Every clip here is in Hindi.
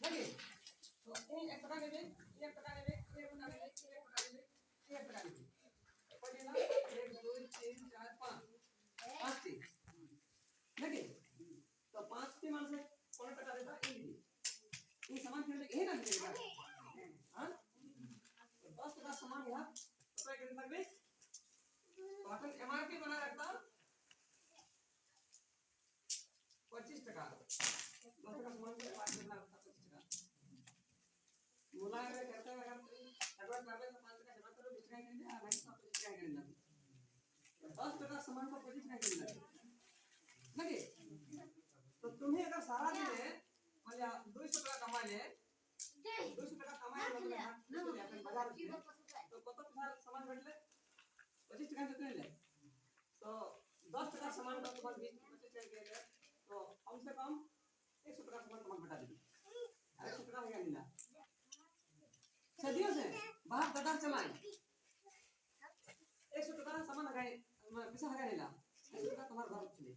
নাকি? তো এই 1 টাকা নেবে, এই 1 টাকা নেবে, এই 1 টাকা নেবে, এই 1 টাকা নেবে, এই 1 টাকা নেবে। কয় দিলাম? 1 2 3 4 5 5টি নাকি? তো 5টি মানুষের কত টাকা দেবা এই দিবে। এই सामान कितने यही ना देगा हां 10 টাকা सामान यहां कत कितने লাগবে तो अपन एमआरपी बना रखता 25 টাকা 10 টাকা सामान के 5 बना रखता 25 টাকা मुलायम करते हैं अगर करले तो 5 টাকা जमा करो 20 টাকা किन दे और नहीं तो 25 টাকা किन दे 10 টাকা सामान को 25 টাকা किन दे नहीं तो तुम्हें अगर सारा दिन মানে 200 টাকা কামাইলে 200 টাকা কামাইলে मतलब अपन बाजार तो कत तुम्हारा सामान बेचले 25 টাকা कितने ले तो 10 টাকা सामान का तुम्हारे 20 25 टाका के ले तो कम से कम 100 টাকা सामान तुम्हारे बता देगी 100 টাকা हो गया नीला सदियों से बाहर बाजार चलाए 100 টাকা सामान लगाए पैसा लगा नीला 100 টাকা तुम्हारे घर चले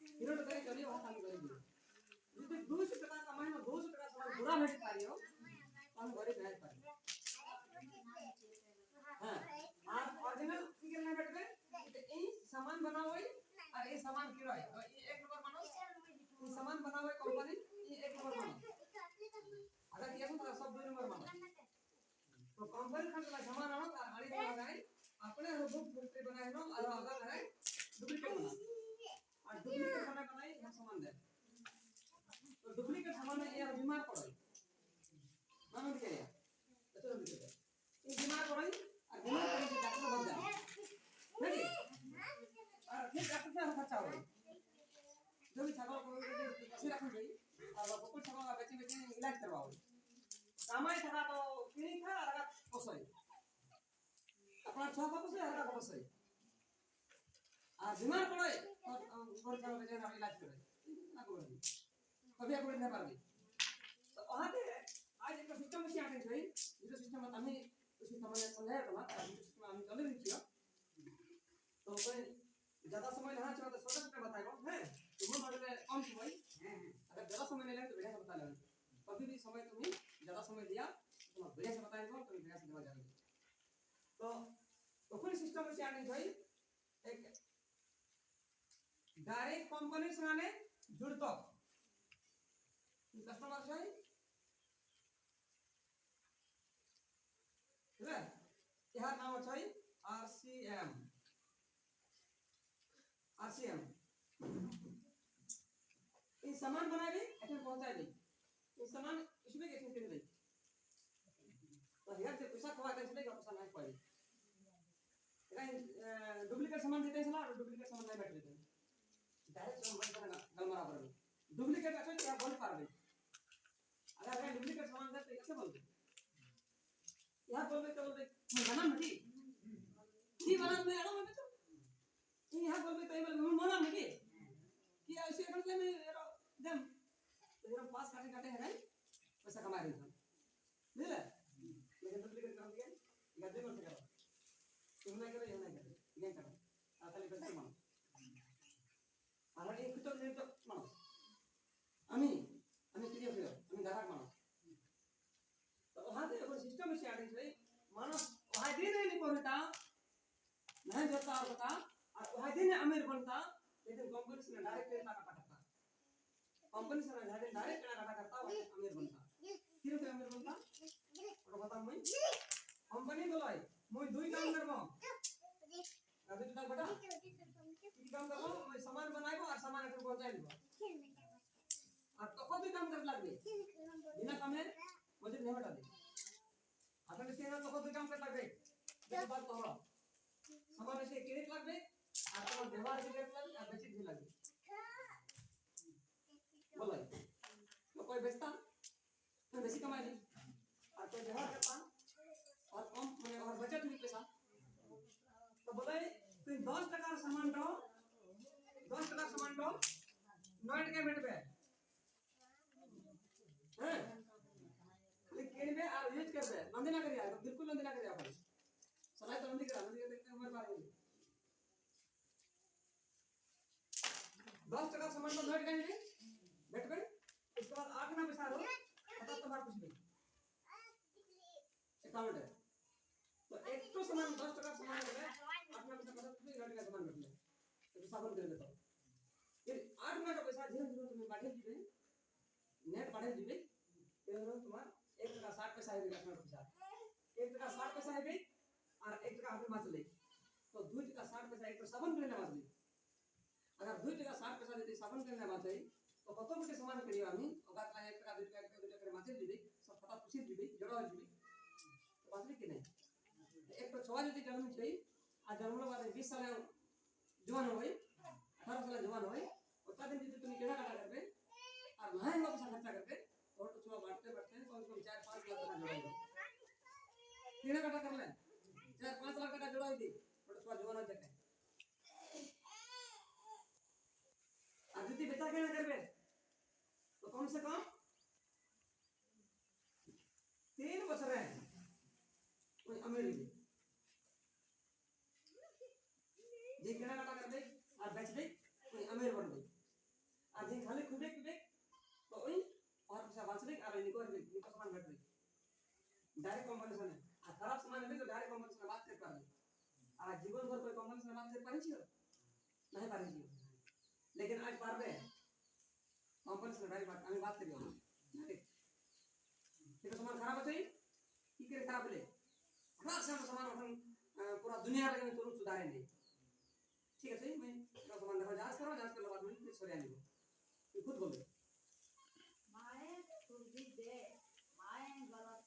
हिरो तो करे चलिए वहां काम करेंगे यदि 200 টাকা कमाए ना 200 টাকা सामान पूरा भेज पारियो हम घरे भेज पारियो हां আর অরিজিনাল কি করনা বেটবে এই सामान बनाओई और ये सामान की रही तो ये 1 नंबर मानो ये सामान बनाओई कंपनी ये 1 नंबर मानो अगर ये तो सब 2 नंबर मानो तो कंपनी का सामान आनो और आड़ी लगाए अपने बुक फैक्ट्री बनाए नो और अगर है डुप्लीकेट बना और डुप्लीकेट बनाई ये सामान दे तो डुप्लीकेट सामान में ये बीमार पड़ो मानो के ये तो बीमार पड़ो और बीमार पड़े से डॉक्टर बन जाए नहीं और फिर डॉक्टर से खर्चा हो जो भी छागल को कैसे रखन गई और बकुल छागल का बेचे बेचे इलाज करवाओ कामाई था तो क्लिनिक था और पोसई अपना छह का पोसई और पोसई और बीमार पड़े और गोर छागल बेचे इलाज करे ना करो कभी आप नहीं पारबी तो वहां पे आज एक सिस्टम से आके गई जो सिस्टम में हमें उसी समय समझाया था ना सिस्टम हम चल रही थी तो कोई ज्यादा समय नहीं चला तो छोटा छोटा बताएगा हैं तुम मतलब कम समय अगर ज्यादा समय नहीं लगे तो बढ़िया से बता लेना कभी भी समय तुम्हें ज्यादा समय दिया तुम बढ़िया से बताएगा तो बढ़िया से जवाब जाएगा तो कोई सिस्टम से आने गई एक डायरेक्ट कंपनी संगे जुड़तो कस्टमर से ठीक है यह नाम है आरसीएम आरसीएम ये सामान बनाए ऐसे पहुंचाए दे ये सामान इसमें कैसे कर दे तो यार से पैसा खवा के इसलिए पैसा नहीं पड़े डुप्लीकेट सामान देते हैं सला और डुप्लीकेट सामान नहीं बैठ देते डायरेक्ट सामान बना गलमरा पर डुप्लीकेट अच्छा क्या बोल पा रहे अगर डुप्लीकेट सामान देते कैसे बोलते यार बोलते तो बोलते बना नहीं की बना मैं आना मैं तो यहाँ बोलते तो ये मना नहीं कि ऐसे करते में जम तो जरा पास काटे काटे है पैसा कमा रहे हैं नहीं ले लेकिन डुप्लीकेट कर दिया गद्दे में करो तुम नहीं करो ये नहीं करो ये करो आताले पैसा मानो और एक तो नहीं तो मानो আমি ক্রিয়া ফিরে আমি গ্রাহক মানো তো वहां से एगो सिस्टम से आने से मानो वहां दिन नहीं पहुंचता नहीं जोता और बता और वहां दिन अमीर बनता लेकिन कंपनी से डायरेक्ट पैसा काटता कंपनी से डायरेक्ट काटा करता वहां अमीर बनता फिर से अमीर बनता और बता मैं कंपनी बोलाई मैं दुई काम करबो अभी तक बेटा की काम करबो मैं सामान बनाइबो और सामान के पहुंचाई देबो और तो कौन काम कर लगे बिना काम है मुझे नहीं बता दे अपन से ना तो कौन काम कर लगे ये बात तो हो सामान से क्रेडिट लगे और तो व्यवहार भी कर लगे और बेचत भी लगे बोलो तो कोई बेचता तो बेसी कमाई नहीं और कोई व्यवहार करता और कम मैंने और बचत भी पैसा तो बोले तो 10 টাকার सामान लो 10 টাকার सामान लो 9 টাকা मिनट पे हैं लेकिन में आप यूज कर दे नंदी ना करिए तो बिल्कुल नंदी ना करिए अपन सलाह तो नंदी करा नंदी देखते हमारे बारे में 10 টাকার सामान को 9 টাকা मिले बैठ पे अपना पैसा लो पता तुम्हारा कुछ नहीं अकाउंट है तो एक तो सामान 10 टका सामान ले अपना पैसा पता तुम्हें गाड़ी का सामान रख ले तो साबुन कर देता फिर 8 टका का पैसा धीरे धीरे तुम्हें बाटे दिबे नेट बाटे दिबे फिर तुम्हारा 1 टका 60 पैसा है अपना पैसा 1 टका 60 पैसा है और 1 टका आपके मात्र ले तो 2 टका 60 पैसा एक तो साबुन के लेना बात अगर 2 टका 60 पैसा देते साबुन के लेना बात है तो कत गोटे सामान करियो आमी ओगात ला 1 टका 2 टका 2 टका मात्र दिबे सब पता खुशी दिबे जड़ा दिबे तो बात कि नहीं एक तो छवा जति जन्म छै आ जन्मला बाद 20 साल जवान होई 18 साल जवान होई ओता दिन जति तुम केना काटा करबे और महंगा पैसा खर्चा करबे तो छुआ बांटते बांटते कम से कम 4-5 लाख टका जोड़ाई केना काटा करले 4-5 लाख टका जोड़ाई दे तो छुआ जवान हो जाते और जति बेटा केना करबे तो कम से कम 3 बছর है कोई अमेरिकी जे केना काटा करबे और बेच दे कोई अमीर बन गई और जे खाली खुदे खुदे तो ओई और पैसा बच दे और निको सामान घट गई डायरेक्ट कंपटीशन है आ खराब सामान है तो डायरेक्ट कंपटीशन बात कर पारे आ जीवन भर कोई कंपटीशन बात कर पारे छियो नहीं पारे छियो लेकिन आज पारबे कंपटीशन डायरेक्ट बात हमें बात करियो ठीक सामान खराब है की करे खराब ले खराब सामान अपन पूरा दुनिया लगे तुरंत सुधारे नहीं ठीक है मैं सामान देखो जांच करो जांच करने बाद में फिर छोड़ आनी तू खुद बोल माए तुझी दे माए गलत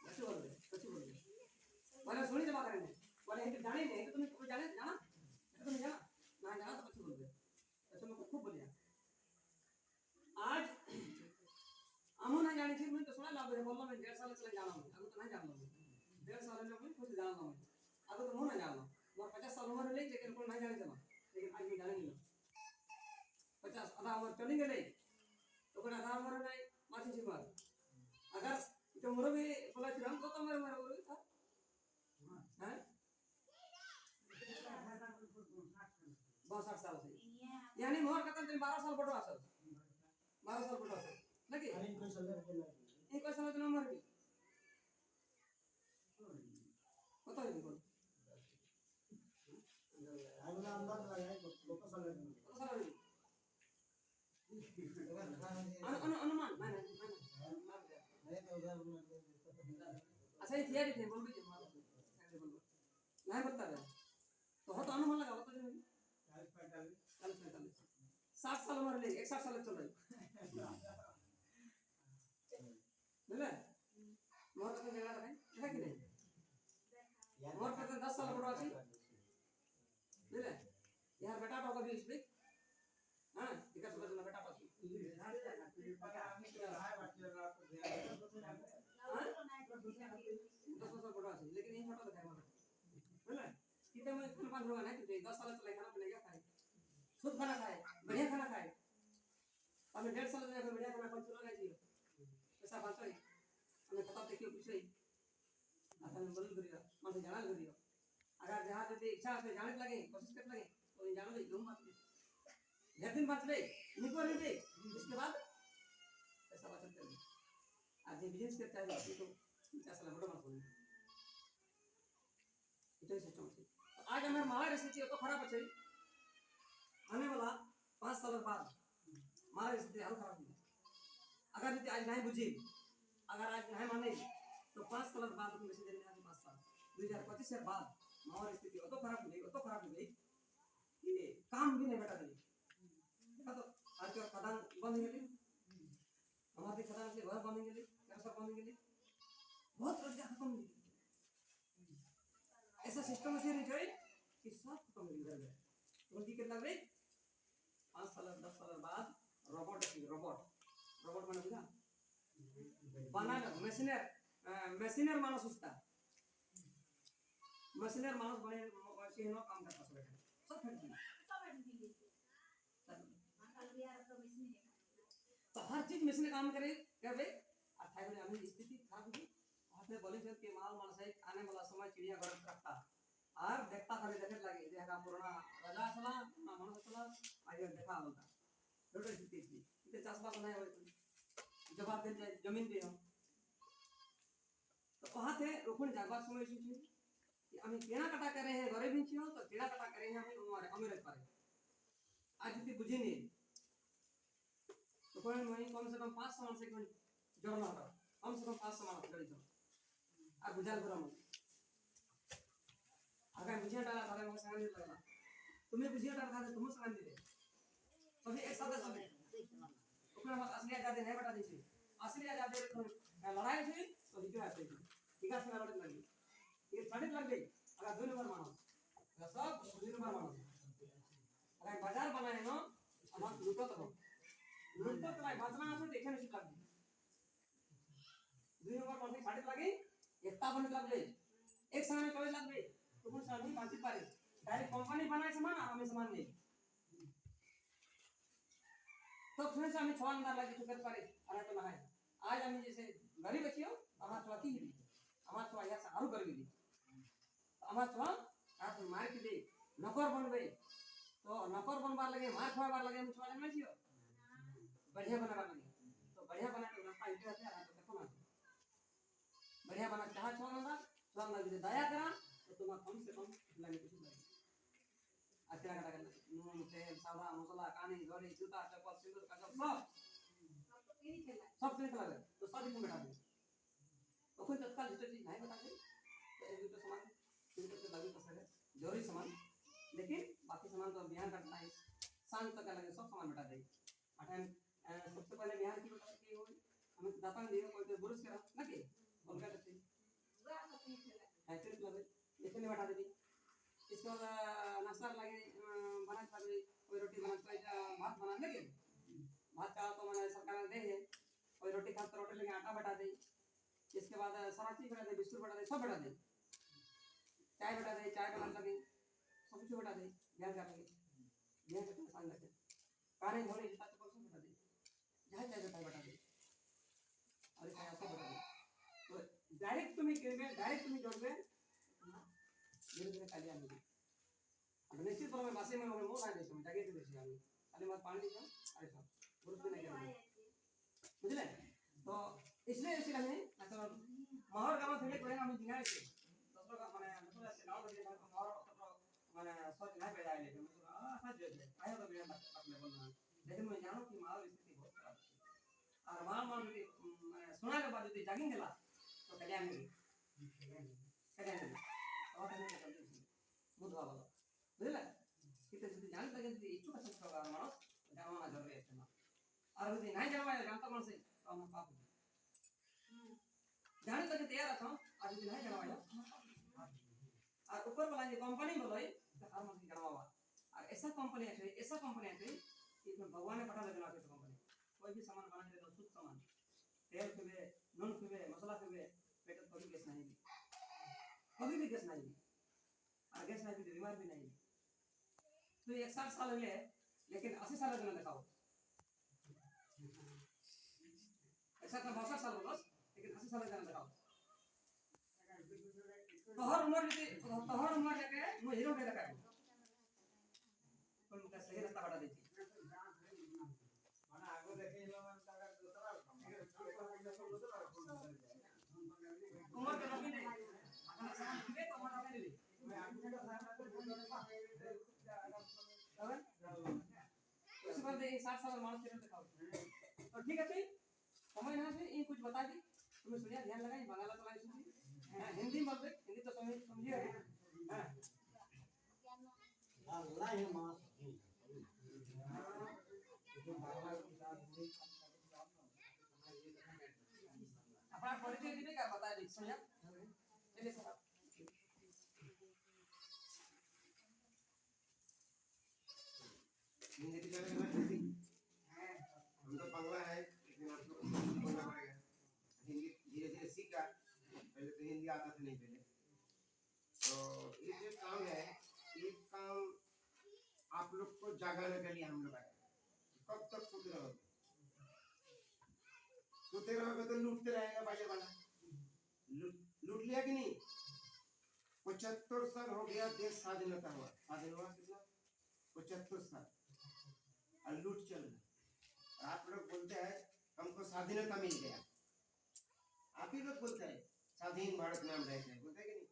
कैसे बोल मैंने सुनी जमा करेंगे बोले इनके जाने नहीं तो तुम्हें जाने जाना तुम जाना ना जाना तो अच्छी बोल दे अच्छा मैं खूब बोलिया आज हमू नहीं जाने थी मैं तो सुना लाभ है बोलना मैं 1.5 साल चले जाना हूं अब तो नहीं जानना 1.5 साल में मैं खुद जानना हूं अब तो मुंह नहीं जानना मोर 50 साल उम्र ले लेकिन कोई नहीं जाने चला लेकिन आज मैं जाने नहीं 50 आधा उम्र चली गई तो कोई आधा उम्र नहीं माथी जी मार अगर तो मोर भी बोला थी हम तो मेरे मेरे बोल था हैं 62 साल से यानी मोर खत्म तो 12 साल बड़ो असल 12 साल बड़ो असल लगे अरे कोई सलाह के लगे एक साल तो उम्र की पता नहीं बोल अगला अंदर लगाए लोग सलाह के अनुमान नहीं तो उधर अच्छा ये थियरी थे बोल भी नहीं बता रहे तो हो तो अनुमान लगा बता दे 60 साल उम्र ले 61 साल चल रही बोले मोर का जगह है है कि नहीं मोर का 10 साल बड़ा है बोले यार बेटा तो कभी इस पे हां विकास बदलना बेटा पास लेकिन ये छोटा दिखाई बोले कितने में खाना पान होगा ना कि 10 साल चले खाना बनेगा खाए शुद्ध खाना खाए बढ़िया खाना खाए हमें 1.5 साल में बढ़िया खाना खाना चला गया जी पैसा बांटो हमें पता देखियो कुछ ही अपन बोल करियो मन से जाना करियो अगर जहां पे इच्छा से जाने लगे कोशिश करने लगे तो ये जानो दे मत एक दिन बात ले निको नहीं दे इसके बाद पैसा बचत कर आज ये बिजनेस करता है तो पैसा लगा मत बोल इतना सिस्टम है आज हमारे हमारा स्थिति तो खराब है आने वाला 5 साल बाद हमारा स्थिति और खराब होगी अगर यदि आज नहीं बुझी अगर आज नहीं माने तो 5 साल बाद तुम मैसेज देने आगे 5 साल 2025 से बाद हमारी स्थिति तो खराब हो गई कि काम भी नहीं बैठा नहीं देखा तो आज का खदान बंद हो गई हमारे खदान से घर बंद हो गई घर सब बंद हो गई बहुत रोजगार खत्म हो गई ऐसा सिस्टम से नहीं चाहिए कि सब खत्म हो गया तो की लग रही 5 साल 10 साल बाद रोबोट माने बुझा बनाना मशीनर मानस उसका मशीनर मानस बने मशीन काम करता सब बैठे सब तो हर चीज मशीन काम करे करबे और थाई बोले हमें स्थिति खराब होगी हाथ में बोले कि माल मानस है आने वाला समय चिड़िया घर रखता और देखता खाली देखे लगे देखा पुराना राजा असला ना मानस असला आज देखा बोलता छोटे स्थिति थी ते चाषबास नहीं हो जवाब दे जमीन पे हो तो वहाँ थे रोकन जागबार समय छी कि हम केना कटा करे हैं घरे भी छियो तो केना कटा करे हैं हम हमारे अमेरिका पारे आज ती बुझी नहीं तो कोई मैं कम से कम 5 साल से कोई जोड़ना था कम से कम 5 साल जोड़ी तो आ बुझाल करो हम अगर बुझिया डाला तारे मग सांग नहीं लगला तुम्हें बुझिया डाला था तुम सांग दे सभी एक साथ सब ओकरा मत असली आजादी नहीं बता दी असली आजादी तो लड़ाई थी तो हिजो आते थी ठीक है लड़ाई लगी ये साढ़े लग गई अगर 2 नंबर मानो सब 2 नंबर मानो अगर बाजार बनाए ना हम लूटो तो भाई बाजना আছে দেখে নিছি লাগবে 2 नंबर मानो साढ़े लगे एकता बने लगले एक समय चले लगबे तुम सामने बातचीत पारे डायरेक्ट कंपनी बनाए समान और हमें समान नहीं तो फिर से हमें 6 अंदर लगे चुकर पारे अरे तो ना है आज हम जैसे गरीब बचियो हमारा तो की हमारा तो यार सारू कर दी हमारा तो आप मार के दे नौकर बनबे तो नौकर बनबार लगे मार खवाबार लगे हम छोड़े नहीं छियो बढ़िया बनाबार लगे तो बढ़िया बना के रास्ता इधर से आ तो देखो ना बढ़िया बना चाह छोड़ना छोड़ना दे दया करा तो तुम कम से कम लगे कुछ लगे अकेला कटा कर नून तेल सादा मसाला कानी घड़ी जूता चप्पल सिंदूर का सब किन लगे तो सब इसमें बैठा दे तो कोई तत्काल जो चीज नहीं बता दे तो एक दूसरे सामान सिंदूर के लगे तो सके जरूरी सामान लेकिन बाकी सामान तो बिहान करना है शाम तक लगे सब सामान बैठा दे अटन सबसे पहले बिहान की बता के हो हमें दाता ने दिया कोई तो बुरुस करा ना के उनका करते ऐसे लगे इतने बैठा दे इसके बाद नाश्ता लगे बना लगे कोई रोटी बना कोई भात बना लगे भात का तो मैंने सरकार दे है कोई रोटी खा तो रोटी लेके आटा बटा दे इसके बाद सारा चीज बटा दे बिस्कुट बटा दे सब बटा दे चाय बटा दे चाय बना लगे सब कुछ बटा दे ध्यान कर लगे ध्यान करके सांग लगे काने घोड़े जूता चप्पल सब बटा दे जहाँ चाय बटा दे अरे चाय सब बटा दे तो डायरेक्ट तुम्हें जोड़बे धीरे धीरे खाली आने अब निश्चित पर मैं बासे में मोर आ देछ मैं जगह देछ आनी खाली मत पानी दीजिए अरे सब बुरुस भी नहीं करना बुझले तो इसलिए ऐसे लगे मतलब महर गांव থেকে করে আমি দিনাই ছে দসরা का माने दसरा से गांव बजे महर माने सोच नहीं पैदा आइले मैं तो हां जो है आया तो बिना अपने बोलना लेकिन मैं जानो कि महर स्थिति बहुत खराब है और मां मान के माने सुना के बाद यदि जागिंग गेला तो कल्याण में और नहीं करते बुध वाला बुझला किते यदि जान लगे यदि इच्छुक संस्कार का मानस जानना जरूरी है ना और यदि नहीं जानवा जानता कौन से तो हम पाप जान लगे तैयार था आज यदि नहीं जानवा और ऊपर वाला ये कंपनी बोले तो हर मन जानवा और ऐसा कंपनी है कि भगवान ने पता लगा के कंपनी कोई भी सामान बनाने तो शुद्ध सामान तेल खुबे नून खुबे मसाला खुबे पेट कभी गैस नहीं कभी भी गैस नहीं और गैस नहीं तो बीमार भी नहीं तो 160 साल हुए लेकिन 80 साल का दिखाओ ऐसा तो 62 साल हो बस लेकिन 80 साल का दिखाओ तोहर उम्र जाके मैं हीरो के दिखाऊं तुम का सही रास्ता बता देती माने आगो देखे लो मैं ताका दूसरा उम्र के नबी नहीं अगर सामान दिए तो मना नहीं ली मैं आगे का सामान उसके बाद 60 साल मानस के दिखाओ तो ठीक है फिर समय ना से ये कुछ बता दी तुम्हें सुनिया ध्यान लगाई बांग्ला तो लाई सुनी हिंदी में बोल हिंदी तो समझिए हां अल्लाह है मां अपना परिचय दीजिए क्या बता दी सुनिए चलिए सर हिंदी की जगह हम तो बांग्ला है लेकिन आपको बोलना पड़ेगा हिंदी धीरे धीरे सीखा पहले तो हिंदी आता था नहीं पहले तो ये जो काम है ये काम आप लोग को जगाने के लिए हम लोग आए कब तक सोते रहोगे तो लूटते रहेगा बाजे वाला लूट लिया कि नहीं 75 साल हो गया देश स्वाधीनता हुआ कितना 75 साल और लूट चल रहा आप लोग बोलते हैं हमको स्वाधीनता मिल गया, आप ही लोग बोलते हैं स्वाधीन भारत में हम रहते हैं, बोलते हैं कि नहीं?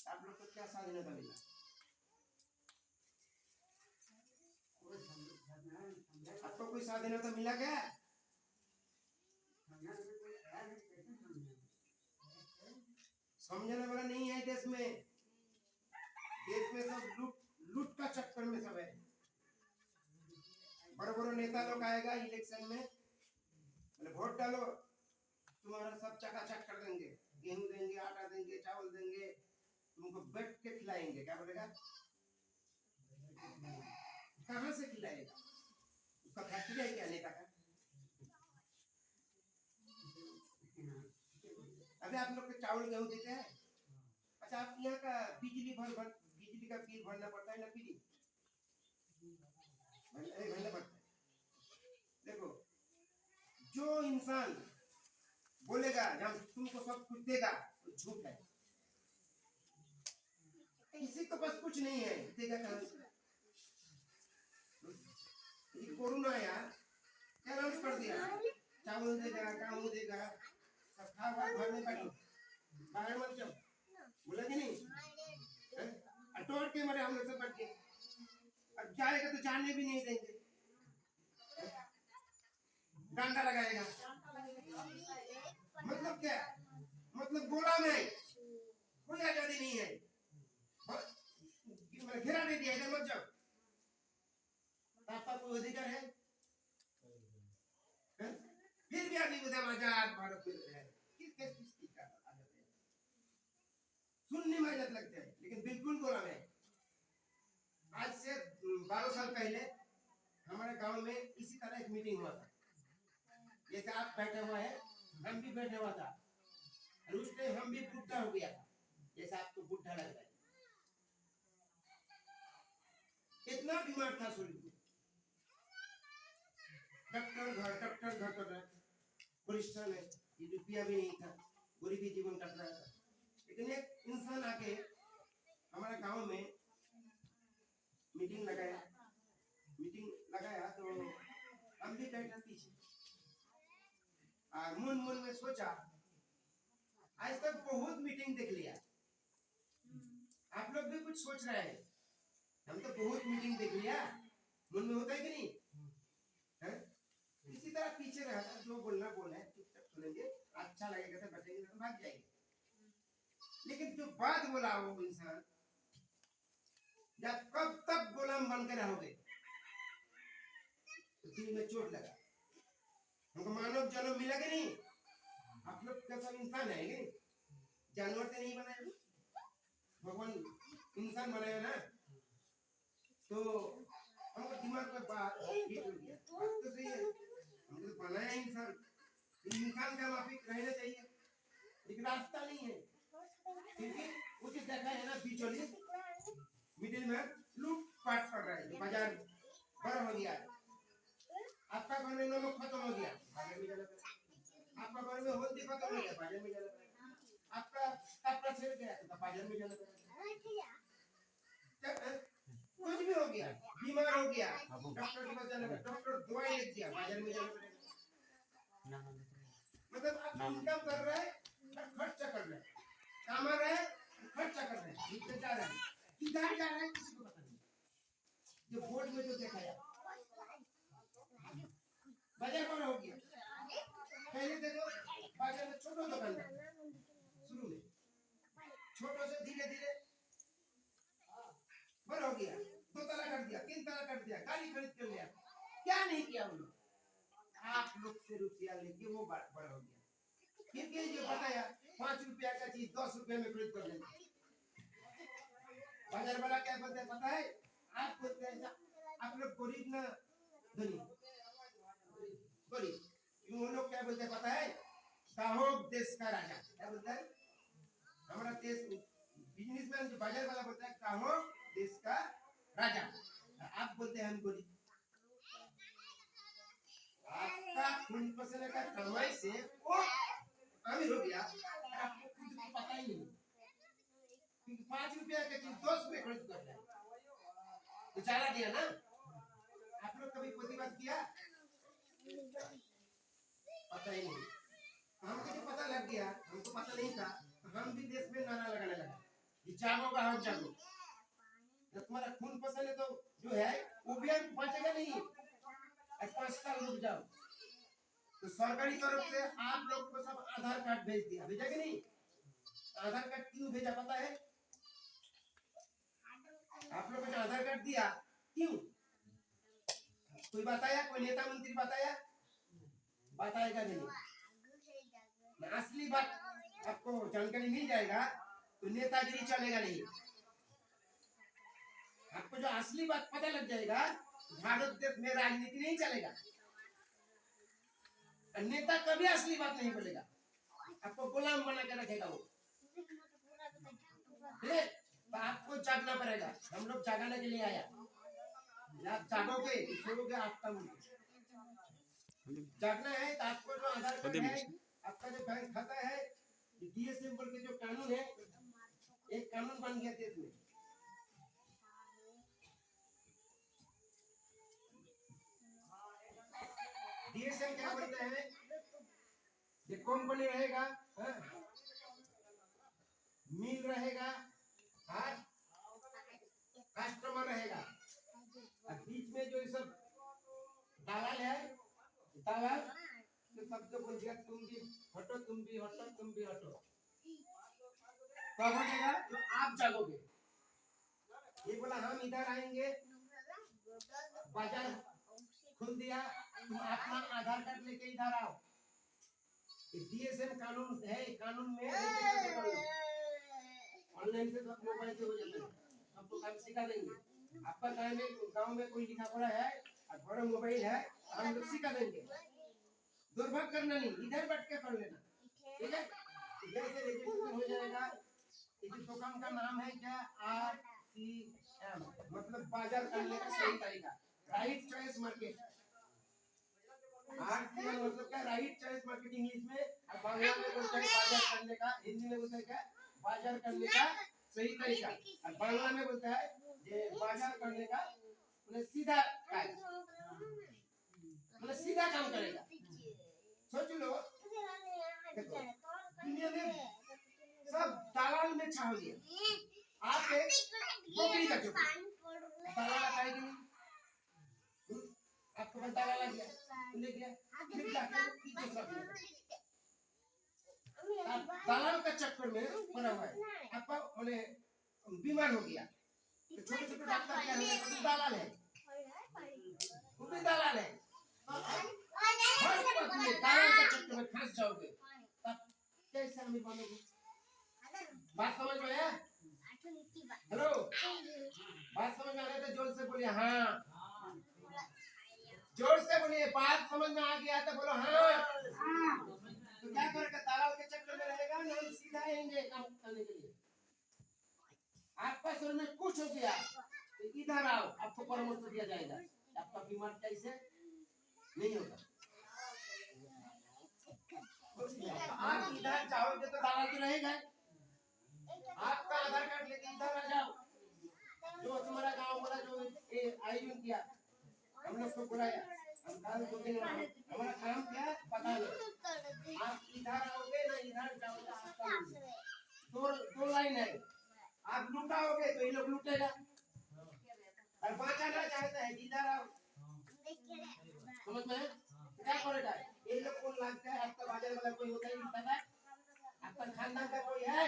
आप लोग को क्या स्वाधीनता मिला? आपको कोई स्वाधीनता मिला क्या? समझने वाला नहीं है देश में। देश में सब लूट का चक्कर में सब है। बड़े बड़े नेता लोग आएगा इलेक्शन में, बोले वोट डालो, तुम्हारा सब चकाचक कर देंगे, गेहूं देंगे, आटा देंगे, चावल देंगे, तुमको बैठ के खिलाएंगे। क्या बोलेगा? कहाँ से खिलाएगा? उसका फैक्ट्री है क्या नेता का? अभी आप लोग के चावल गेहूं देते हैं। अच्छा, आप यहाँ का बिजली का बिल भरना पड़ता है ना? फ्री भरना पड़ता है। देखो, जो इंसान बोलेगा हम तुमको सब कुछ देगा, वो झूठ है। किसी के पास कुछ नहीं है, देगा कहाँ से? ये कोरोना आया, क्या अनाउंस कर दिया, चावल देगा, गेहूं देगा, सब खा घर में बैठो, बाहर मत जाओ, बोला कि नहीं? अटोर के मारे हम लोग सब बैठ गए। अब जाएगा तो जाने भी नहीं देंगे, डंडा लगाएगा। मतलब क्या? मतलब गुलाम है, कोई आजादी नहीं है। घेरा दे दिया, इधर मत जाओ। आपका कोई अधिकार है? फिर भी आदमी उधर आजाद भारत में है। किसकी आजाद है? सुनने में आजाद लगता है, लेकिन बिल्कुल गुलाम है। आज से 12 साल पहले हमारे गांव में इसी तरह एक मीटिंग हुआ था। जैसे आप बैठे हुआ है, हम भी बैठे हुआ था, और उस टाइम हम भी बुढ़ा हो गया था, जैसे आपको बुढ़ा लग रहा है। इतना बीमार था शरीर, डॉक्टर घर कर रहा है, परिश्रम है, ये रुपया भी नहीं था, गरीबी जीवन कट रहा था। लेकिन एक इंसान आके हमारे गांव में मीटिंग लगाया तो हम भी बैठे पीछे, और मन में सोचा आज तक बहुत मीटिंग देख लिया, आप लोग भी कुछ सोच रहे हैं, हम तो बहुत मीटिंग देख लिया, मन में होता है कि नहीं? है? इसी तरह पीछे रहता, जो बोलना बोला है, चुपचाप सुनेंगे, अच्छा लगेगा तो बैठेंगे, तो भाग जाएंगे। लेकिन जो बात बोला वो इंसान, जब कब तक गुलाम बनकर रहोगे, तो दिल में चोट लगा। हमको मानव जन्म मिला कि नहीं? आप लोग का सब इंसान है कि नहीं? जानवर तो नहीं बनाया, भगवान इंसान बनाया ना। तो हमको दिमाग में बात हिट हो गया, बात तो सही है, हमको तो बनाया इंसान, इंसान का माफिक रहना चाहिए, लेकिन रास्ता नहीं है। क्योंकि उसे देखा है ना, बीचोली मिडिल में लूट पाट कर रहा है, बाजार बड़ा हो गया, आपका घर में नमक खत्म हो गया, बाजार में जाना पड़ेगा, आपका घर में हल्दी खत्म हो गया, बाजार में जाना पड़ेगा, आपका कपड़ा छिल गया तो बाजार में जाना पड़ेगा, कुछ भी हो गया, बीमार हो गया, डॉक्टर के पास जाना पड़ेगा, डॉक्टर दवाई लिख दिया, बाजार में जाना पड़ेगा। मतलब आप इनकम कर रहे हैं, खर्चा कर रहे हैं, कमा रहे हैं, खर्चा कर रहे हैं, नीचे जा रहे हैं, किधर जा रहे हैं किसी को पता नहीं। जो बोर्ड में जो दिखाया, बाजार बड़ा हो गया, पहले देखो बाजार में छोटा दुकान था, शुरू में छोटो से धीरे धीरे बड़ा हो गया, 2 तला कर दिया, 3 तला कर दिया, गाड़ी खरीद कर लिया, क्या नहीं किया उन लोग, आप लोग से रुपया लेके वो बड़ा हो गया। फिर के जो बताया 5 रुपया का चीज 10 रुपये में खरीद कर लेते, बाजार वाला क्या बोलते हैं पता है? आप बोलते हैं आप लोग गरीब ना धनी, गरीब, वो लोग क्या बोलते हैं पता है? साहोब देश का राजा, क्या बोलता है? हमारा देश बिजनेसमैन जो बाजार वाला बोलता है साहोब देश का राजा, आप बोलते हैं हम गरीब। आपका खून पसीने का कमाई से वो अमीर हो गया, आपको खुद को पता ही नहीं, क्योंकि 5 रुपया का चीज 10 रुपये खरीद कर रहा है, तो चाला दिया ना। आप लोग कभी प्रतिवाद किया? पता ही नहीं। हमको जो पता लग गया, हमको पता नहीं था, हम भी देश में नारा लगाने लगा कि जागो का हम जागो। जब तुम्हारा खून पसंद है तो जो है वो भी बचेगा नहीं। 5 साल रुक जाओ। तो सरकारी तरफ से आप लोग को सब आधार कार्ड भेज दिया, भेजा कि नहीं? आधार कार्ड क्यों भेजा पता है? आप लोग को जो आधार कार्ड दिया क्यों? कोई बताया? कोई नेता मंत्री बताया? बताएगा नहीं। असली बात आपको जानकारी मिल जाएगा तो नेतागिरी चलेगा नहीं। आपको जो असली बात पता लग जाएगा, भारत देश में राजनीति नहीं चलेगा। नेता कभी असली बात नहीं बोलेगा, आपको गुलाम बना के रखेगा वो। तो आपको जागना पड़ेगा। हम लोग जागने के लिए आया। आप जागोगे, सोओगे आपका जागना है तो आपको जो आधार कार्ड है, आपका जो बैंक खाता है, डीएसएम बोल के जो कानून है, एक कानून बन गया देश में। डीएसएम क्या बोलते हैं? ये कंपनी रहेगा, मिल रहेगा, कस्टमर रहेगा, और बीच में जो सब दलाल है, दलाल तो सबको बोल दिया तुम भी हटो, तुम भी हटो, तुम भी हटो। कब हटेगा? तो आप जागोगे। ये बोला हम इधर आएंगे, बाजार खुल दिया, तुम अपना आधार कार्ड लेके इधर आओ। ये डीएसएम कानून है, कानून में ऑनलाइन से सब मोबाइल से हो जाता है। सबको काम सिखा देंगे। आपका गाँव में कोई लिखा पड़ा है और बड़ा मोबाइल है, हम लोग सिखा देंगे। दुर्भाग्य करना नहीं, इधर बैठ के कर लेना, ठीक है? इधर से रजिस्ट्रेशन हो जाएगा। इस दुकान का नाम है क्या? RCM, मतलब बाजार करने का सही तरीका, राइट चॉइस मार्केट। RCM मतलब क्या? राइट चॉइस मार्केट इंग्लिश में, और बांग्ला में बोलते हैं बाजार करने का, हिंदी में बोलते हैं क्या? बाजार करने का सही तरीका, और बांग्ला में बोलता है ये बाजार करने का मतलब सीधा काम, मतलब सीधा काम करेगा। सोच लो, देखो दुनिया में सब दलाल में छा गया। आप एक नौकरी करते हो, दलाल आता है कि नहीं? आपको बस दलाल आ गया, ले गया, फिर जाके दूसरा दलाल का चक्कर में पड़ा हुआ है। आपका मैंने बीमार हो गया तो छोटे छोटे डॉक्टर क्या है? वो दलाल है, वो भी दलाल है। हर वक्त में दलाल का चक्कर में फंस जाओगे, तब कैसे अमीर बनोगे? बात समझ में आया? हेलो, बात समझ में आ रहा है तो जोर से बोलिए हाँ। जोर से बोलिए, बात समझ में आ गया तो बोलो हाँ। तो क्या करेगा? दलाल के चक्कर में रहेगा ना, हम सीधा आएंगे काम करने के लिए। आपका शरीर में कुछ हो गया तो इधर आओ, आपको परामर्श दिया जाएगा। आपका बीमार कैसे नहीं होगा। आप इधर जाओगे तो दलाल तो रहेगा। आपका आधार कार्ड लेके इधर आ जाओ। जो तुम्हारा गांव वाला जो आयोजन किया, हम लोग को बुलाया, हम कल को दिन हमारा काम क्या पता नहीं। आप इधर आओगे ना, इधर जाओगे, आपका दो लाइन है। आप लुटाओगे तो ये लोग लुटेगा, और बचाना चाहता है इधर आओ। समझ में क्या करेगा? ये लोग कौन लगता है? आपका बाजार वाला कोई होता ही नहीं है? आपका खानदान का कोई है?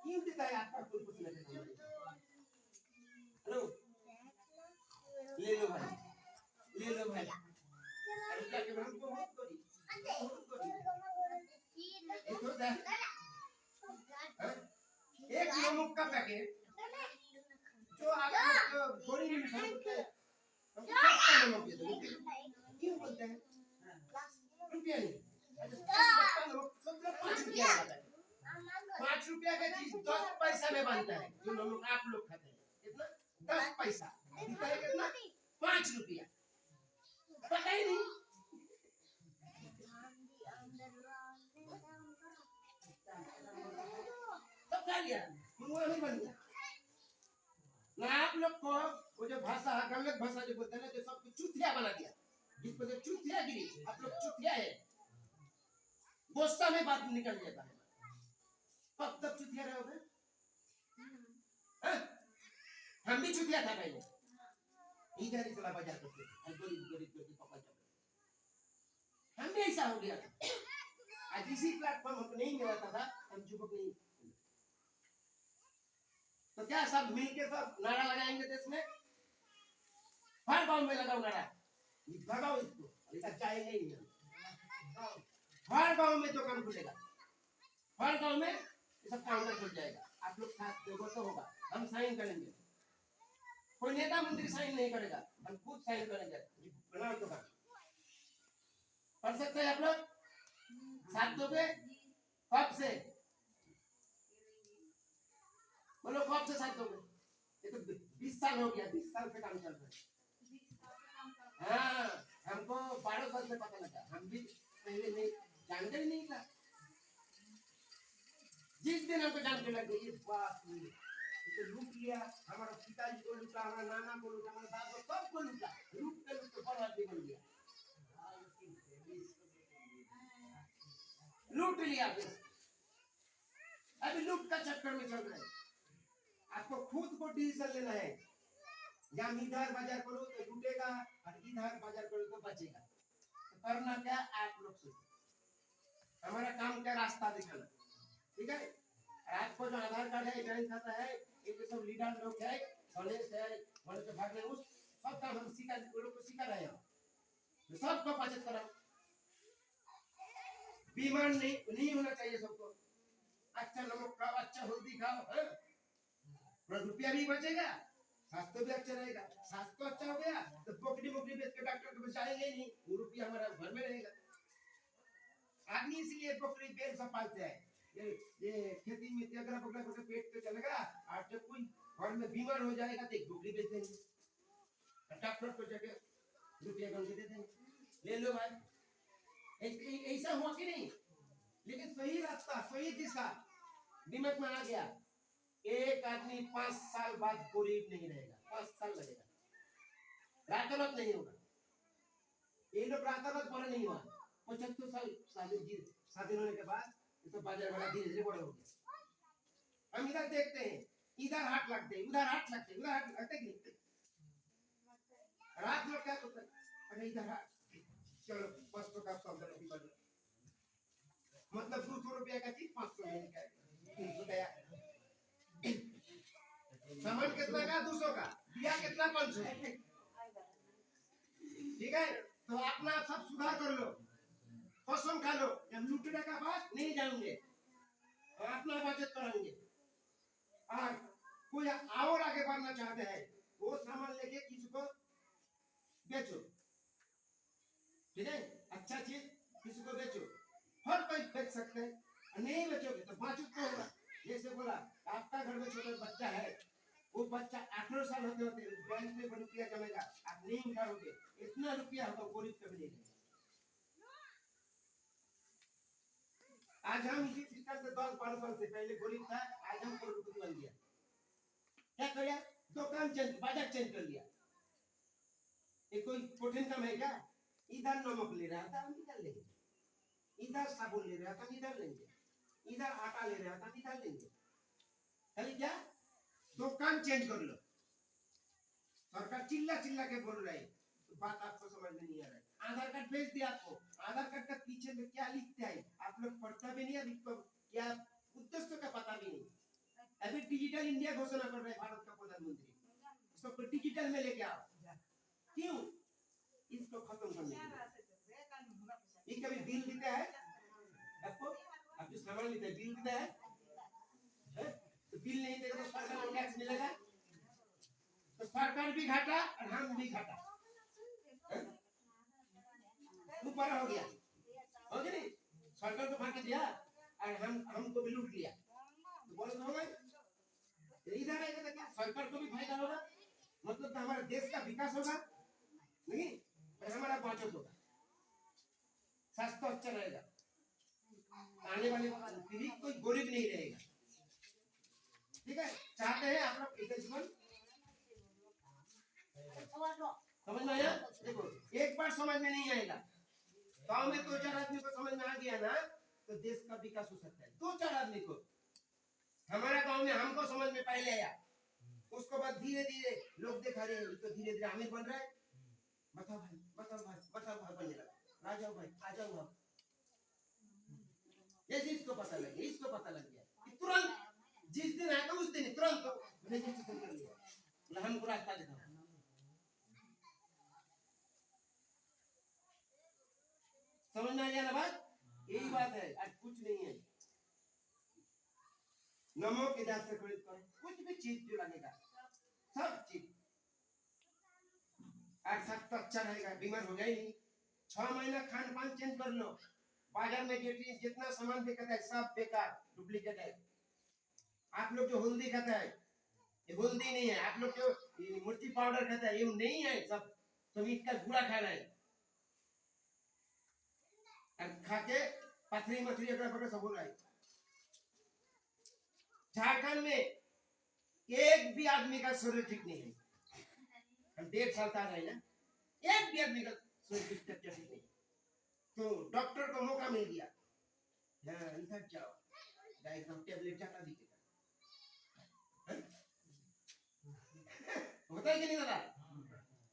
क्यों देता है आपका कोई कुछ नहीं? हेलो, ले लो भाई, ले लो भाई। अरे क्या के हम को बहुत करी, एक नमक का पैकेट जो आप थोड़ी भी मिठाई बोलते हैं, हम सस्ता नमक दे दो। क्यों बोलते हैं रुपया नहीं? सस्ता नमक सब 5 रुपया आता है। 5 रुपया का चीज 10 पैसा में बनता है। जो नमक आप लोग खाते हैं कितना? 10 पैसा। दिखता है कितना? 5 रुपया। पता ही नहीं। सब खा लिया, मुंह नहीं बन गया ना। आप लोग को वो जो भाषा, गलत भाषा जो बोलते हैं ना, जो सब चूतिया बना दिया। जिसको जो चुतियागिरी, आप लोग चुतिया है, गुस्सा में बात निकल जाता है। कब तक चुतिया रहोगे? हाँ? हम भी चुतिया था पहले, इधर ही चला बाजार करते थे, गरीब गरीब करके पकड़ जाते। हम भी ऐसा हो गया था। आज इसी प्लेटफॉर्म हमको नहीं मिला था, हम युवक नहीं। तो क्या सब मिलके सब नारा लगाएंगे देश में? हर गांव में लगाओ नारा, भगाओ इसको, ऐसा चाहेंगे ही नहीं। हर गांव में दुकान खुलेगा, हर गांव में ये सब काउंटर खुल जाएगा। आप लोग साथ दोगे तो होगा, हम साइन करेंगे। कोई नेता मंत्री साइन नहीं करेगा, हम खुद साइन करेंगे। बनाओ दुकान, कर सकते हैं आप लोग? साथ दोगे? कब से बोलो, कब से साथ दोगे? ये तो 20 साल हो गया, 20 साल से काम चल रहा है। हाँ, हमको 12 साल से पता लगा, हम भी पहले नहीं जानते ही नहीं था। जिस दिन हमको जानने लगे, ये बात हुई, तो लूट लिया, हमारा पिताजी को लूटा, हमारा नाना को लूटा, हमारे दादा को सबको लूटा, लूट के लूट के बड़ा आदमी बन गया, लूट लिया। अभी लूट का चक्कर में चल रहा है। आपको खुद को डिसीजन लेना है, या इधर बाजार करो तो लूटेगा और इधर बाजार करो तो बचेगा। तो करना क्या आप लोग सोचो, हमारा काम क्या रास्ता दिखाना, ठीक है? आपको जो आधार कार्ड है, बैंक खाता है, ये जो सब लीडर लोग है, गणेश है, गणेश भाग उस सब काम हम सिखा, लोग को सिखा रहे हैं। तो सबको बचत कराओ, बीमार नहीं होना चाहिए सबको। अच्छा नमक खाओ, अच्छा हल्दी खाओ, रुपया भी बचेगा, स्वास्थ्य भी अच्छा रहेगा। स्वास्थ्य अच्छा हो गया तो बकरी बकरी बेच के डॉक्टर को बचाएंगे नहीं, वो रुपया हमारा घर में रहेगा। आदमी इसलिए बकरी बैल सब पालते हैं, ये खेती में अगर बकरा को पेट पे चलेगा और जब कोई घर में बीमार हो जाएगा तो एक बकरी बेच देंगे, डॉक्टर को जगह रुपया गन के दे देंगे, ले लो भाई। ऐसा हुआ कि नहीं? लेकिन सही रास्ता, सही दिशा दिमाग में आ गया। एक आदमी 5 साल बाद गरीब नहीं रहेगा, 5 साल लगेगा, रातों-रात नहीं होगा। ये लोग रातों-रात बड़े नहीं हुआ, 75 साल शादी होने के बाद ये तो बाजार वाला धीरे धीरे बड़े हो गए। हम इधर देखते हैं, इधर हाथ लगते, उधर हाथ लगते, उधर हाथ लगते कि नहीं? रात में क्या करते हैं? अरे इधर हाथ, चलो 500 का सौदा नहीं बन, मतलब 200 रुपया का चीज 500 में निकाल, 300 गया। सामान कितना का? 200 का, दिया कितना? 500। ठीक है, तो अपना सब सुधार कर लो, कसम खा लो, जब लूटने का बात नहीं जाएंगे और अपना बचत करेंगे। और कोई और आगे बढ़ना चाहते हैं, वो सामान लेके किसी को बेचो, ठीक है? अच्छा चीज किसी को बेचो, हर कोई बेच सकते हैं। नहीं बेचोगे तो बाचुत तो होगा। जैसे बोला, आपका घर में छोटा बच्चा है, वो बच्चा 18 साल होते होते बैंक में रुपया जमेगा, आप नहीं उठाओगे, इतना रुपया होगा गरीब कभी नहीं। आज हम इसी सिस्टम से 10-12 साल से पहले गरीब था, आज हम करोड़पति बन गया। क्या किया? दुकान चेंज, बाजार चेंज कर लिया। ये कोई कठिन काम है क्या? इधर नमक ले रहा था, हम इधर लेंगे, इधर साबुन ले रहा था, इधर लेंगे, इधर आटा ले रहा था, इधर लेंगे। खाली क्या? दुकान चेंज कर लो। सरकार चिल्ला चिल्ला के बोल रही है, तो बात आपको समझ में नहीं आ रहा है। आधार कार्ड भेज दिया आपको, आधार कार्ड का पीछे में क्या लिखते हैं आप लोग पढ़ता भी नहीं, अभी क्या उद्देश्य का पता भी नहीं। अभी डिजिटल इंडिया घोषणा कर रहे हैं भारत का प्रधानमंत्री, सबको डिजिटल में लेके आओ। क्यों? इसको खत्म करने के लिए। ये कभी बिल देता है आपको? आप जो सामान लेते हैं बिल देता है? तो बिल नहीं देगा तो सरकार को टैक्स मिलेगा, तो सरकार भी घाटा और हम भी घाटा, ऊपर हो गया, हो गया नहीं? सरकार को फांकी दिया और हमको भी लूट लिया, तो बोलो तो होगा इधर आएगा तो क्या सरकार को भी फायदा होगा, मतलब तो हमारे देश का विकास होगा नहीं, पर हमारा बचत होगा, स्वास्थ्य अच्छा रहेगा, आने वाले पीढ़ी कोई गरीब नहीं रहेगा। ठीक है? चाहते हैं आप लोग एक जीवन समझ में आया? देखो एक बार समझ समझ में नहीं आएगा। गांव में 2-4 आदमी को समझ में आ गया ना तो देश का विकास हो सकता है। 2-4 आदमी को, हमारा गांव में हमको समझ में पहले आया, उसको बाद धीरे धीरे लोग देखा रहे तो धीरे धीरे अमीर बन रहा है। बताओ भाई, बताओ भाई, बताओ भाई बनने लगा। आ जाओ भाई, आ जाओ आप। जैसे इसको पता लग गया, इसको पता लग गया कि तुरंत जिस दिन आया था उस दिन तुरंत रजिस्ट्रेशन कर लिया, बोला हमको रास्ता दिखाओ। समझ में आ गया ना बात? यही बात है, आज कुछ नहीं है। नमक इधर से खरीद करो, कुछ भी चीज जो लगेगा सब चीज 8-7 तो अच्छा रहेगा, बीमार हो जाएगी। 6 महीना खान पान चेंज कर लो, बाजार में जितना सामान बिकता है सब बेकार डुप्लीकेट है। आप लोग जो हल्दी खाता है ये हल्दी नहीं है, आप लोग जो मिर्ची पाउडर खाता है ये नहीं है, सब मीट का गुड़ा खा रहे हैं। खा के पथरी मथरी अपना सब हो रहा है। झारखंड में एक भी आदमी का शरीर ठीक नहीं है। हम 1.5 साल तक रहे ना, एक भी आदमी का शरीर ठीक नहीं। तो डॉक्टर को मौका मिल गया, अंदर जाओ, एकदम टेबलेट चला दीजिएगा। होता है कि नहीं दादा?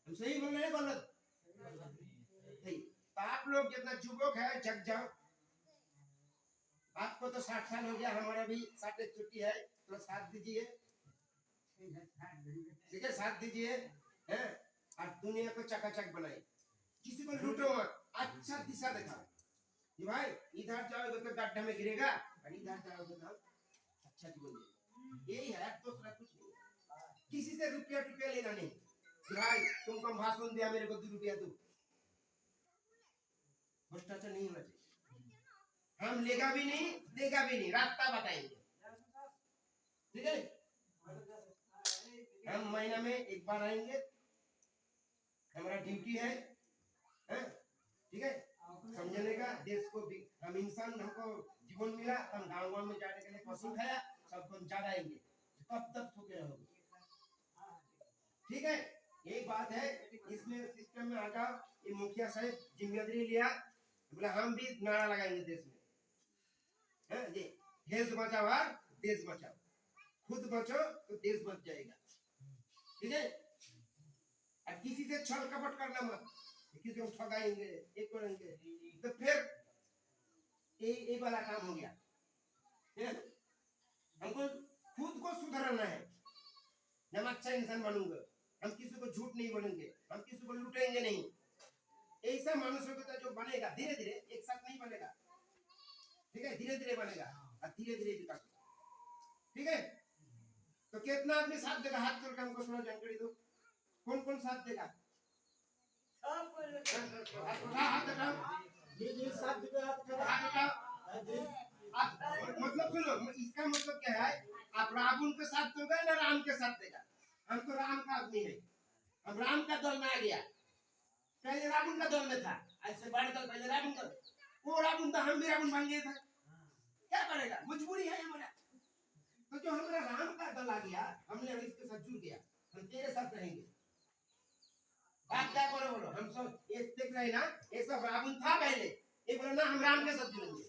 हम सही बोल रहे हैं गलत? तो आप लोग जितना युवक है जग जाओ। आपको तो 60 साल हो गया, हमारा भी 60 छुट्टी है, तो साथ दीजिए, ठीक है? साथ दीजिए हैं, और दुनिया को चकाचक बनाए। किसी को लूटो मत, अच्छा दिशा दिखाओ कि भाई इधर जाओगे तो गड्ढे में गिरेगा और इधर जाओगे तो अच्छा जीवन जिएगा। यही है, तो कुछ नहीं। किसी से रुपया लेना नहीं कि भाई तुमको भाषण दिया मेरे को 2 रुपया दो। भ्रष्टाचार नहीं होना चाहिए। हम लेगा भी नहीं देगा भी नहीं, रास्ता बताएंगे, ठीक है? हम महीना में एक बार आएंगे, हमारा ड्यूटी है, ठीक है? समझने का देश को भी, हम इंसान, हमको जीवन मिला, हम गाँव में जाने के लिए पशु खाया, सबको हम ज्यादा आएंगे, कब तक थोके रहोगे? ठीक है, यही बात है। इसमें सिस्टम में आ जाओ। ये मुखिया साहब जिम्मेदारी लिया, बोले हम भी नारा लगाएंगे देश में, है जी, हेल्थ बचाओ और देश बचाओ। खुद बचो तो देश बच जाएगा, ठीक है? और किसी से छल कपट करना मत, किसी को ठगाएंगे, एक करेंगे तो फिर ये वाला काम हो गया। हमको खुद को सुधारना है, हम अच्छा इंसान बनूंगा, हम किसी को झूठ नहीं बोलेंगे, हम किसी को लूटेंगे नहीं। ऐसा मानसिकता जो बनेगा धीरे धीरे, एक साथ नहीं बनेगा, ठीक है? धीरे धीरे बनेगा और धीरे धीरे विकास होगा, ठीक है? तो कितना आदमी साथ देगा? हाथ जोड़ के हमको थोड़ा जानकारी दो, कौन कौन साथ देगा? हाथ उठाओ, ये साथ देगा, हाथ उठाओ। मतलब सुनो, इसका मतलब क्या है? आप रावण के साथ दोगे ना राम के साथ देगा? हम तो राम का आदमी है, हम राम का दल में आ गया। पहले रावण का दल में था, ऐसे बड़े दल पहले रावण का, वो रावण था, हम भी रावण बन गए थे। क्या करेगा, मजबूरी है हमारा। तो जो हमारा राम का दल आ गया, हमने इसके साथ जुड़ गया, हम तेरे साथ रहेंगे। बात क्या करो बोलो? हम सब ये देख रहे हैं ना, ये सब रावण था पहले, ये बोले ना हम राम के साथ जुड़ेंगे।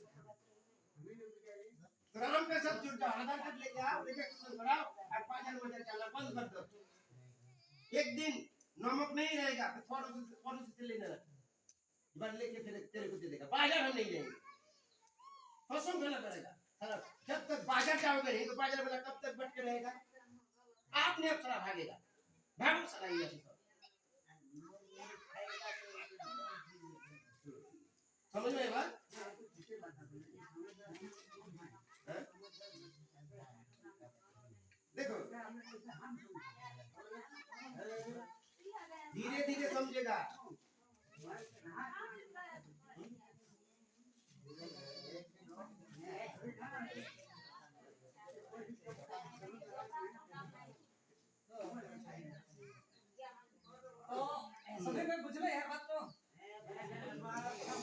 तो राम के साथ जुड़ जाओ, आधार कार्ड लेके आओ, रजिस्ट्रेशन कराओ और 5,000 चलना बंद कर दो। एक दिन नमक नहीं रहेगा तो पड़ोसी से ले लेना, बार लेके तेरे को दे देगा। बाजार हम नहीं लेंगे, कसम खाना पड़ेगा। जब तक बाजार जाओगे नहीं तो बाजार वाला कब तक बैठ के रहेगा? आपने अब सारा भागेगा, भागो सारा ये सब। समझ में बात? देखो धीरे धीरे समझेगा। सभी में बुझले यार बात तो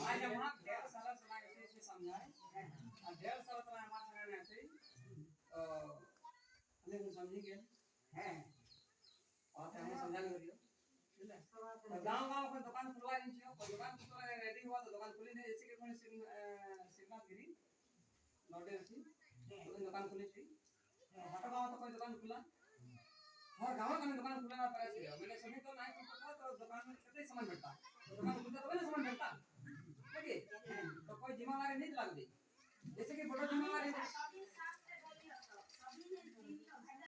भाई जब वहां ढेर सारा सुना के इसमें समझाए और ढेर सारा तो हमारे सुनाने ऐसे लेकिन समझी गए हैं और हमें समझा नहीं रही हो, ठीक है? गांव गांव अपन दुकान खुलवा दी छियो, दुकान खुलवा रेडी हुआ तो दुकान खुली नहीं, जैसे कि कोने सिग्नल गिरी नोटे थी तो दुकान खुली थी। हटा गांव तो कोई दुकान खुला और गांव का दुकान खुला पर ऐसे मैंने सभी तो नहीं तो पता तो दुकान में कितने सामान मिलता, दुकान खुलता तो ना सामान मिलता, ठीक है तो कोई जिम्मेदारी नहीं लगती, जैसे कि बड़ा जिम्मेदारी